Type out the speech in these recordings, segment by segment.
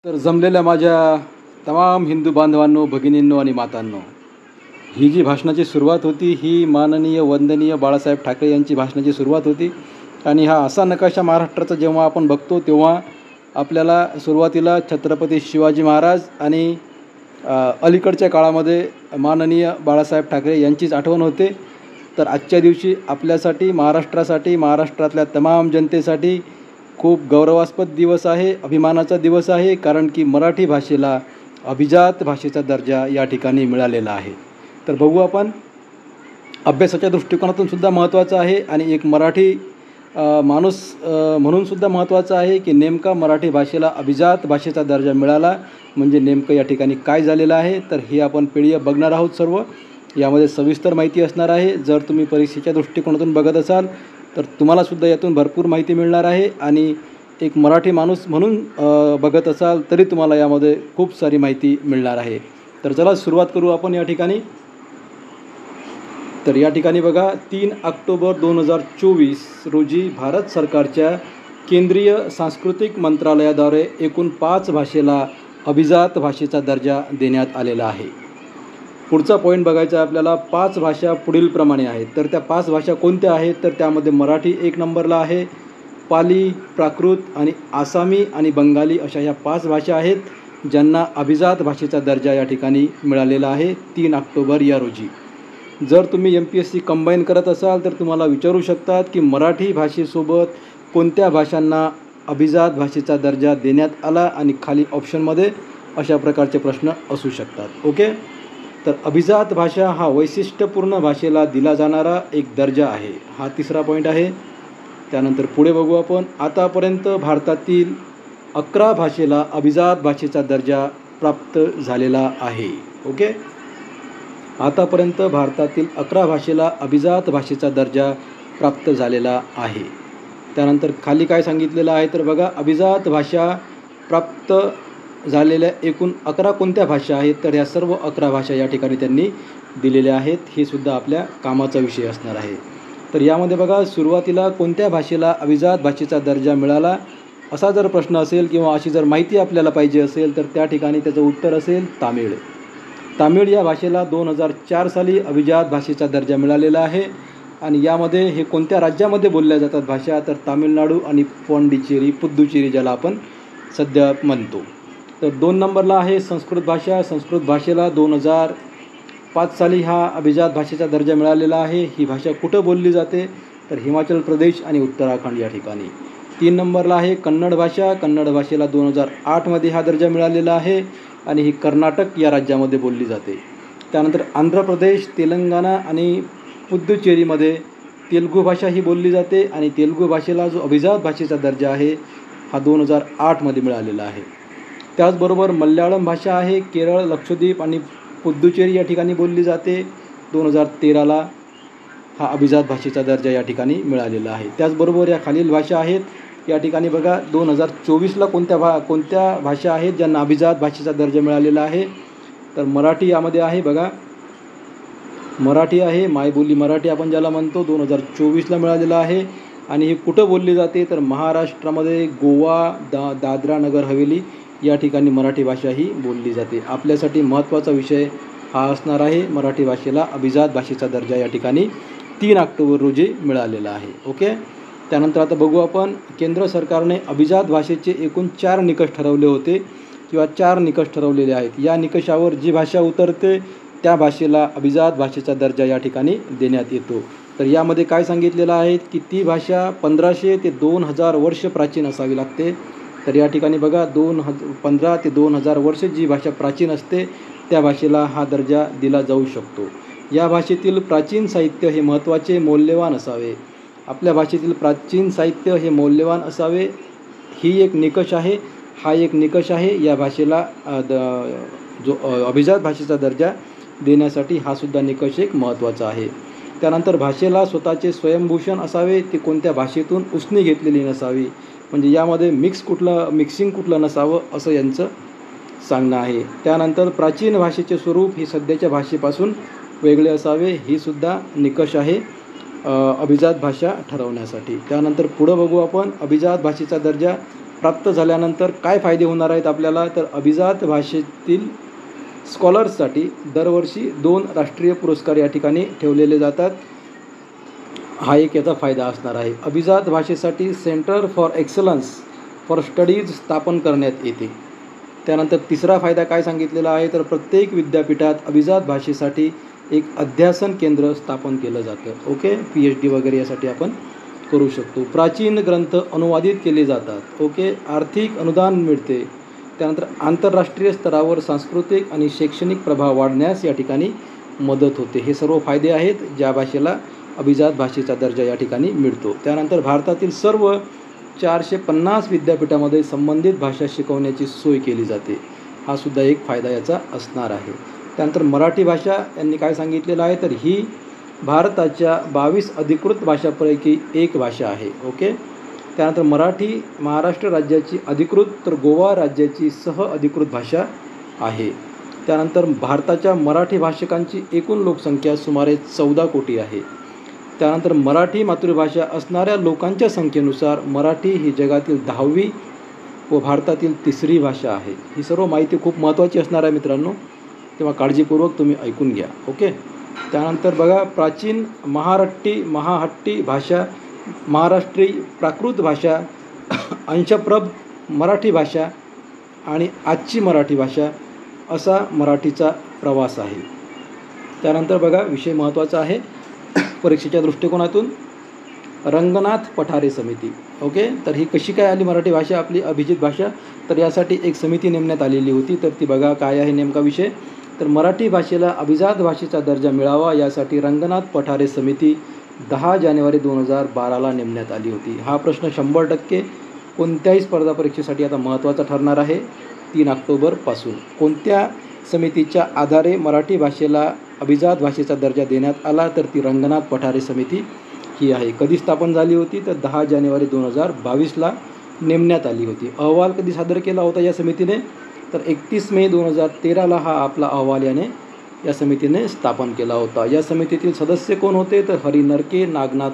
तर जमलेल्या माझ्या तमाम हिंदू बांधवांनो, भगिनींनो आणि मातांनो, ही जी भाषणाची सुरुवात होती ही माननीय वंदनीय बाळासाहेब ठाकरे यांची भाषणाची सुरुवात होती. आणि हा असा नकाशा महाराष्ट्राचा जेव्हा आपण बघतो तेव्हा आपल्याला सुरुवातीला छत्रपती शिवाजी महाराज आणि अलीकडच्या काळामध्ये माननीय बाळासाहेब ठाकरे यांचीच आठवण होते. तर आजच्या दिवशी आपल्यासाठी, महाराष्ट्रासाठी, महाराष्ट्रातल्या तमाम जनतेसाठी खूप गौरवास्पद दिवस आहे, अभिमानाचा दिवस आहे. कारण की मराठी भाषेला अभिजात भाषेचा दर्जा या ठिकाणी मिळालेला आहे. तर बघू आपण, अभ्यासाच्या दृष्टिकोनातून सुद्धा महत्त्वाचं आहे आणि एक मराठी माणूस म्हणून सुद्धा महत्त्वाचं आहे की नेमका मराठी भाषेला अभिजात भाषेचा दर्जा मिळाला म्हणजे नेमकं या ठिकाणी काय झालेलं आहे. तर हे आपण PDF बघणार आहोत. सर्व यामध्ये सविस्तर माहिती असणार आहे. जर तुम्ही परीक्षेच्या दृष्टिकोनातून बघत असाल तर तुम्हालासुद्धा यातून भरपूर माहिती मिळणार आहे आणि एक मराठी माणूस म्हणून बघत असाल तरी तुम्हाला यामध्ये खूप सारी माहिती मिळणार आहे. तर चला सुरुवात करू आपण या ठिकाणी. तर या ठिकाणी बघा, 3 ऑक्टोबर 2024 रोजी भारत सरकारच्या केंद्रीय सांस्कृतिक मंत्रालयाद्वारे एकूण 5 भाषेला अभिजात भाषेचा दर्जा देण्यात आलेला आहे. पुढचा पॉईंट बघायचा आहे आपल्याला. 5 भाषा पुढीलप्रमाणे आहेत. तर त्या 5 भाषा कोणत्या आहेत? तर त्यामध्ये मराठी 1 नंबरला आहे, पाली, प्राकृत आणि आसामी आणि बंगाली अशा ह्या 5 भाषा आहेत ज्यांना अभिजात भाषेचा दर्जा या ठिकाणी मिळालेला आहे 3 ऑक्टोबर या रोजी. जर तुम्ही MPSC कंबाईन करत असाल तर तुम्हाला विचारू शकतात की मराठी भाषेसोबत कोणत्या भाषांना अभिजात भाषेचा दर्जा देण्यात आला आणि खाली ऑप्शनमध्ये अशा प्रकारचे प्रश्न असू शकतात. ओके. तर अभिजात भाषा हा वैशिष्ट्यपूर्ण भाषेला दिला जाणारा एक दर्जा आहे. हा तिसरा पॉईंट आहे. त्यानंतर पुढे बघू आपण. आतापर्यंत भारतातील 11 भाषेला अभिजात भाषेचा दर्जा प्राप्त झालेला आहे. ओके. आतापर्यंत भारतातील 11 भाषेला अभिजात भाषेचा दर्जा प्राप्त झालेला आहे. त्यानंतर खाली काय सांगितलेलं आहे तर बघा, अभिजात भाषा प्राप्त झालेल्या एकूण 11 कोणत्या भाषा आहेत? तर ह्या सर्व 11 भाषा या ठिकाणी त्यांनी दिलेल्या आहेत. हे सुद्धा आपल्या कामाचा विषय असणार आहे. तर यामध्ये बघा, सुरुवातीला कोणत्या भाषेला अभिजात भाषेचा दर्जा मिळाला असा जर प्रश्न असेल किंवा अशी जर माहिती आपल्याला पाहिजे असेल तर त्या ठिकाणी त्याचं उत्तर असेल तामिळ. तामिळ या भाषेला 2004 साली अभिजात भाषेचा दर्जा मिळालेला आहे. आणि यामध्ये हे कोणत्या राज्यामध्ये बोलल्या जातात भाषा? तर तामिळनाडू आणि पॉंडिचेरी, पुद्दुचेरी ज्याला आपण सध्या म्हणतो. तर 2 नंबरला आहे संस्कृत भाषा. संस्कृत भाषेला 2005 साली हा अभिजात भाषेचा दर्जा मिळालेला आहे. ही भाषा कुठं बोलली जाते? तर हिमाचल प्रदेश आणि उत्तराखंड या ठिकाणी. 3 नंबरला आहे कन्नड भाषा. कन्नड भाषेला 2008 हा दर्जा मिळालेला आहे आणि ही कर्नाटक या राज्यामध्ये बोलली जाते. त्यानंतर आंध्र प्रदेश, तेलंगणा आणि पुद्दुचेरीमध्ये तेलुगू भाषा ही बोलली जाते आणि तेलुगू भाषेला जो अभिजात भाषेचा दर्जा आहे हा 2008 मिळालेला आहे. त्याचबरोबर मल्याळम भाषा आहे. केरळ, लक्षद्वीप आणि पुद्दुचेरी या ठिकाणी बोलली जाते. 2013 हा अभिजात भाषेचा दर्जा या ठिकाणी मिळालेला आहे. त्याचबरोबर या खालील भाषा आहेत. या ठिकाणी बघा, 2024ला कोणत्या भाषा आहेत ज्यांना अभिजात भाषेचा दर्जा मिळालेला आहे? तर मराठी यामध्ये आहे. बघा, मराठी आहे, मायबोली मराठी आपण ज्याला म्हणतो, 2024ला मिळालेला आहे. आणि ही कुठं बोलली जाते? तर महाराष्ट्रामध्ये गोवा, दादरा नगर हवेली या ठिकाणी मराठी भाषा ही बोलली जाते. आपल्यासाठी महत्त्वाचा विषय हा असणार आहे. मराठी भाषेला अभिजात भाषेचा दर्जा या ठिकाणी 3 ऑक्टोबर रोजी मिळालेला आहे. ओके. त्यानंतर आता बघू आपण, केंद्र सरकारने अभिजात भाषेचे एकूण 4 निकष ठरवले होते किंवा 4 निकष ठरवलेले आहेत. या निकषावर जी भाषा उतरते त्या भाषेला अभिजात भाषेचा दर्जा या ठिकाणी देण्यात येतो. तर यामध्ये काय सांगितलेलं आहे की ती भाषा 1500 ते 2000 वर्ष प्राचीन असावी लागते. तर या ठिकाणी बघा, 1500 ते 2000 वर्ष जी भाषा प्राचीन असते त्या भाषेला हा दर्जा दिला जाऊ शकतो. या भाषेतील प्राचीन साहित्य हे महत्त्वाचे, मौल्यवान असावे. आपल्या भाषेतील प्राचीन साहित्य हे मौल्यवान असावे ही एक निकष आहे. हा एक निकष आहे या भाषेला जो अभिजात भाषेचा दर्जा देण्यासाठी. हा सुद्धा निकष एक महत्त्वाचा आहे. त्यानंतर भाषेला स्वतःचे स्वयंभूषण असावे. ती कोणत्या भाषेतून उसने घेतलेली नसावी. म्हणजे यामध्ये मिक्सिंग कुठलं नसावं असं यांचं सांगणं आहे. त्यानंतर प्राचीन भाषेचे स्वरूप ही सध्याच्या भाषेपासून वेगळे असावे. ही सुद्धा निकष आहे अभिजात भाषा ठरवण्यासाठी. त्यानंतर पुढं बघू आपण, अभिजात भाषेचा दर्जा प्राप्त झाल्यानंतर काय फायदे होणार आहेत आपल्याला, तर अभिजात भाषेतील स्कॉलर्ससाठी दरवर्षी 2 राष्ट्रीय पुरस्कार या ठिकाणी ठेवलेले जातात. हा एक याचा फायदा असणार आहे. अभिजात भाषेसाठी centre for excellence for studies स्थापन करण्यात येते. त्यानंतर तिसरा फायदा काय सांगितलेला आहे, तर प्रत्येक विद्यापीठात अभिजात भाषेसाठी एक अध्यासन केंद्र स्थापन केलं जातं. ओके, PhD वगैरे यासाठी आपण करू शकतो. प्राचीन ग्रंथ अनुवादित केले जातात. ओके, आर्थिक अनुदान मिळते. त्यानंतर आंतरराष्ट्रीय स्तरावर सांस्कृतिक आणि शैक्षणिक प्रभाव वाढण्यास या ठिकाणी मदत होते. हे सर्व फायदे आहेत ज्या भाषेला अभिजात भाषेचा दर्जा या ठिकाणी मिळतो. त्यानंतर भारतातील सर्व 450 विद्यापीठामध्ये संबंधित भाषा शिकवण्याची सोय केली जाते. हा सुद्धा एक फायदा याचा असणार आहे. त्यानंतर मराठी भाषा यांनी काय सांगितलेलं आहे, तर ही भारताच्या 22 अधिकृत भाषांपैकी एक भाषा आहे. ओके, त्यानंतर मराठी महाराष्ट्र राज्याची अधिकृत तर गोवा राज्याची अधिकृत भाषा आहे. त्यानंतर भारताच्या मराठी भाषिकांची एकूण लोकसंख्या सुमारे 14 कोटी आहे. त्यानंतर मराठी मातृभाषा असणाऱ्या लोकांच्या संख्येनुसार मराठी ही जगातील 10वी व भारतातील 3री भाषा आहे. ही सर्व माहिती खूप महत्त्वाची असणार आहे मित्रांनो, तेव्हा काळजीपूर्वक तुम्ही ऐकून घ्या. ओके, त्यानंतर बघा, प्राचीन महाहट्टी भाषा, महाराष्ट्री प्राकृत भाषा, अंशप्रभ मराठी भाषा आणि आजची मराठी भाषा असा मराठीचा प्रवास आहे. त्यानंतर बघा, विषय महत्त्वाचा आहे परीक्षेच्या दृष्टिकोनातून, रंगनाथ पठारे समिती. ओके, तर ही कशी काय आली मराठी भाषा आपली अभिजित भाषा, तर यासाठी एक समिती नेमण्यात आलेली होती. तर ती बघा काय आहे नेमका विषय, तर मराठी भाषेला अभिजात भाषेचा दर्जा मिळावा यासाठी रंगनाथ पठारे समिती 10 जानेवारी 2012ला नेमण्यात आली होती. हा प्रश्न 100% कोणत्याही स्पर्धा परीक्षेसाठी आता महत्त्वाचा ठरणार आहे. 3 ऑक्टोबरपासून कोणत्या समितीच्या आधारे मराठी भाषेला अभिजात भाषेचा दर्जा देण्यात आला, तर ती रंगनाथ पठारे समिती ही आहे. कधी स्थापन झाली होती, तर 10 जानेवारी 2022ला नेमण्यात आली होती. अहवाल कधी सादर केला होता या समितीने, तर 31 मे 2013ला हा आपला अहवाल या समितीने स्थापन केला होता. या समितीतील सदस्य कोण होते, तर हरी नरके, नागनाथ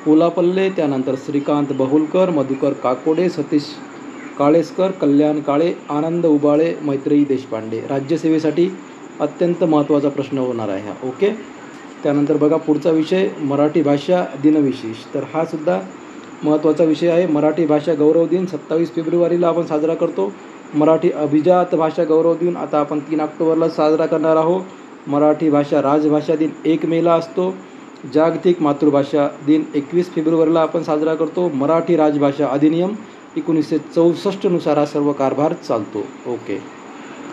कोलापल्ले, त्यानंतर श्रीकांत बहुलकर, मधुकर काकोडे, सतीश काळेसकर, कल्याण काळे, आनंद उबाळे, मैत्रेयी देशपांडे. राज्यसेवेसाठी अत्यंत महत्त्वाचा प्रश्न होणार आहे हा. ओके, त्यानंतर बघा पुढचा विषय, मराठी भाषा दिनविशेष. तर हा सुद्धा महत्त्वाचा विषय आहे. मराठी भाषा गौरव दिन 27 फेब्रुवारीला आपण साजरा करतो. मराठी अभिजात भाषा गौरव दिन आता आपण 3 ऑक्टोबरला साजरा करणार आहोत. मराठी भाषा राजभाषा दिन 1 मेला असतो. जागतिक मातृभाषा दिन 21 फेब्रुवारीला आपण साजरा करतो. मराठी राजभाषा अधिनियम 1964 नुसार हा सर्व कारभार चालतो. ओके,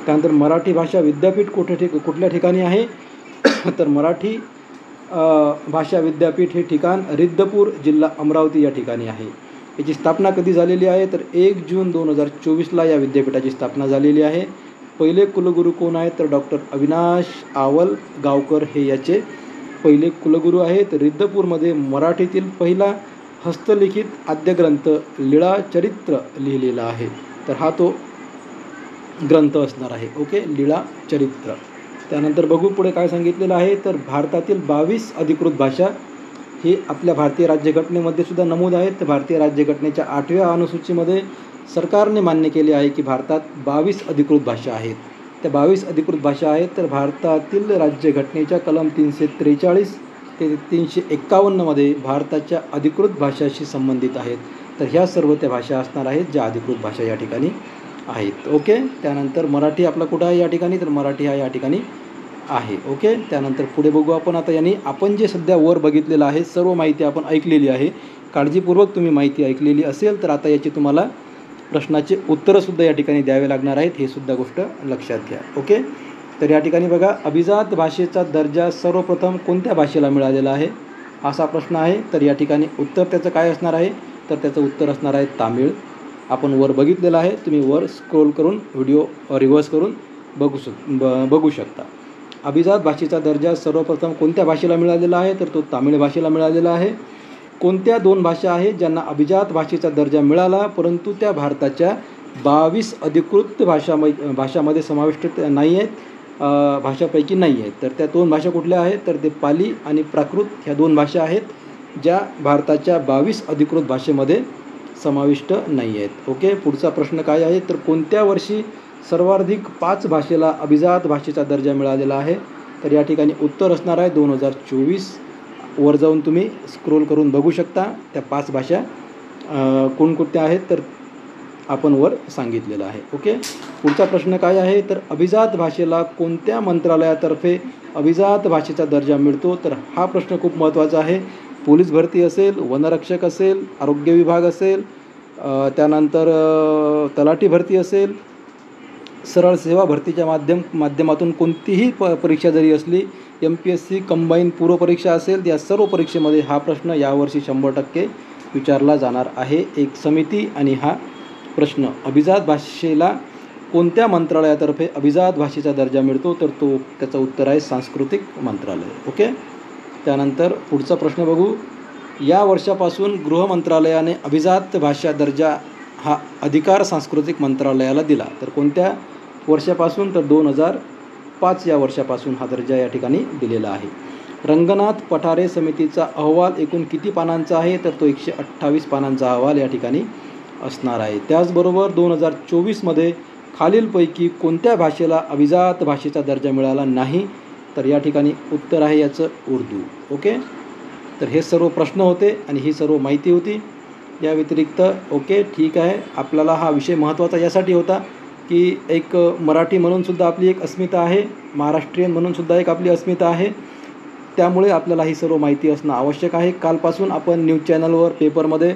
त्यानंतर मराठी भाषा विद्यापीठ कुठल्या ठिकाणी आहे, तर मराठी भाषा विद्यापीठ हे ठिकाण रिद्धपूर, जिल्हा अमरावती या ठिकाणी आहे. याची स्थापना कधी झालेली आहे, तर 1 जून 2024ला या विद्यापीठाची स्थापना झालेली आहे. पहिले कुलगुरू कोण आहेत, तर डॉक्टर अविनाश आवलगावकर हे याचे पहिले कुलगुरू आहेत. रिद्धपूरमध्ये मराठीतील पहिला हस्तलिखित आद्यग्रंथ लीळा चरित्र लिहिलेला आहे. तर हा तो ग्रंथ असणार आहे. ओके, लीळा चरित्र. त्यानंतर बघू पुढे काय सांगितलेलं आहे, तर भारतातील 22 अधिकृत भाषा हे आपल्या भारतीय राज्यघटनेमध्ये सुद्धा नमूद आहेत. तर भारतीय राज्यघटनेच्या 8व्या अनुसूचीमध्ये सरकारने मान्य केले आहे की भारतात 22 अधिकृत भाषा आहेत. त्या 22 अधिकृत भाषा आहेत. तर भारतातील राज्यघटनेच्या कलम 343 ते 351मध्ये भारताच्या अधिकृत भाषाशी संबंधित आहेत. तर ह्या सर्व त्या भाषा असणार आहेत ज्या अधिकृत भाषा या ठिकाणी आहेत. ओके, त्यानंतर मराठी आपला कुठं आहे या ठिकाणी, तर मराठी हा या ठिकाणी आहे. ओके, त्यानंतर पुढे बघू आपण आता. यांनी आपण जे सध्या वर बघितलेलं आहे सर्व माहिती आपण ऐकलेली आहे. काळजीपूर्वक तुम्ही माहिती ऐकलेली असेल तर आता याची तुम्हाला प्रश्नाचे उत्तरंसुद्धा या ठिकाणी द्यावे लागणार आहेत. हे सुद्धा गोष्ट लक्षात घ्या. ओके, तर या ठिकाणी बघा, अभिजात भाषेचा दर्जा सर्वप्रथम कोणत्या भाषेला मिळालेला आहे असा प्रश्न आहे. तर या ठिकाणी उत्तर त्याचं काय असणार आहे, तर त्याचं उत्तर असणार आहे तामिळ. आपण वर बघितलेलं आहे, तुम्ही वर स्क्रोल करून व्हिडिओ रिव्हर्स करून बघू शकता. अभिजात भाषेचा दर्जा सर्वप्रथम कोणत्या भाषेला मिळालेला आहे, तर तो तामिळ भाषेला मिळालेला आहे. कोणत्या 2 भाषा आहेत ज्यांना अभिजात भाषेचा दर्जा मिळाला परंतु त्या भारताच्या 22 अधिकृत भाषामध्ये समाविष्ट नाही आहेत, भाषापैकी नाही आहेत. तर त्या 2 भाषा कुठल्या आहेत, तर ते पाली आणि प्राकृत ह्या 2 भाषा आहेत ज्या भारताच्या 22 अधिकृत भाषेमध्ये समाविष्ट नाही आहेत. ओके, पुढचा प्रश्न काय आहे तर कोणत्या वर्षी सर्वाधिक 5 भाषेला अभिजात भाषेचा दर्जा मिळालेला आहे? तर या ठिकाणी उत्तर असणार आहे 2024. वर जाऊन तुम्ही स्क्रोल करून बघू शकता त्या 5 भाषा कोणकोणत्या आहेत तर आपण वर सांगितलेलं आहे. ओके, पुढचा प्रश्न काय आहे तर अभिजात भाषेला कोणत्या मंत्रालयातर्फे अभिजात भाषेचा दर्जा मिळतो? तर हा प्रश्न खूप महत्त्वाचा आहे. पोलीस भरती असेल, वनरक्षक असेल, आरोग्य विभाग असेल, त्यानंतर तलाठी भरती असेल, सरळ सेवा भरतीच्या माध्यमातून कोणतीही परीक्षा जरी असली, MPSC कंबाईन पूर्व परीक्षा असेल, या सर्व परीक्षेमध्ये हा प्रश्न यावर्षी 100% विचारला जाणार आहे. एक समिती आणि हा प्रश्न अभिजात भाषेला कोणत्या मंत्रालयातर्फे अभिजात भाषेचा दर्जा मिळतो? तर त्याचं उत्तर आहे सांस्कृतिक मंत्रालय. ओके, त्यानंतर पुढचा प्रश्न बघू. या वर्षापासून गृह मंत्रालयाने अभिजात भाषा दर्जा हा अधिकार सांस्कृतिक मंत्रालयाला दिला. तर कोणत्या वर्षापासून? तर 2005 या वर्षापासून हा दर्जा या ठिकाणी दिलेला आहे. रंगनाथ पठारे समितीचा अहवाल एकूण किती पानांचा आहे? तर तो 128 पानांचा अहवाल या ठिकाणी असणार आहे. त्याचबरोबर 2024मध्ये खालीलपैकी कोणत्या भाषेला अभिजात भाषेचा दर्जा मिळाला नाही? तर या ठिकाणी उत्तर आहे याचं उर्दू. ओके, तर हे सर्व प्रश्न होते आणि ही सर्व माहिती होती. या व्यतिरिक्त ओके ठीक आहे, आपल्याला हा विषय महत्त्वाचा यासाठी होता की एक मराठी म्हणूनसुद्धा आपली एक अस्मिता आहे, महाराष्ट्रीयन म्हणूनसुद्धा एक आपली अस्मिता आहे. त्यामुळे आपल्याला ही सर्व माहिती असणं आवश्यक आहे. कालपासून आपण न्यूज चॅनलवर, पेपरमध्ये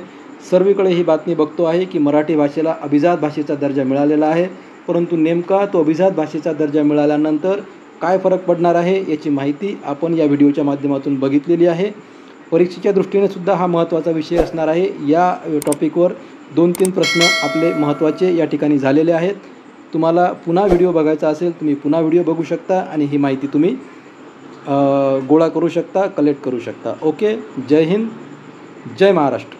सर्वीकडे ही बातमी बघतो आहे की मराठी भाषेला अभिजात भाषेचा दर्जा मिळालेला आहे. परंतु नेमका तो अभिजात भाषेचा दर्जा मिळाल्यानंतर काय फरक पडणार आहे याची माहिती आपण या व्हिडिओच्या माध्यमातून बघितलेली आहे. परीक्षेच्या दृष्टीने सुद्धा हा महत्त्वाचा विषय असणार आहे. या टॉपिकवर 2-3 प्रश्न आपले महत्त्वाचे या ठिकाणी झालेले आहेत. तुम्हाला पुन्हा व्हिडिओ बघायचा असेल तुम्ही पुन्हा व्हिडिओ बघू शकता आणि ही माहिती तुम्ही गोळा करू शकता, कलेक्ट करू शकता. ओके, जय हिंद, जय महाराष्ट्र.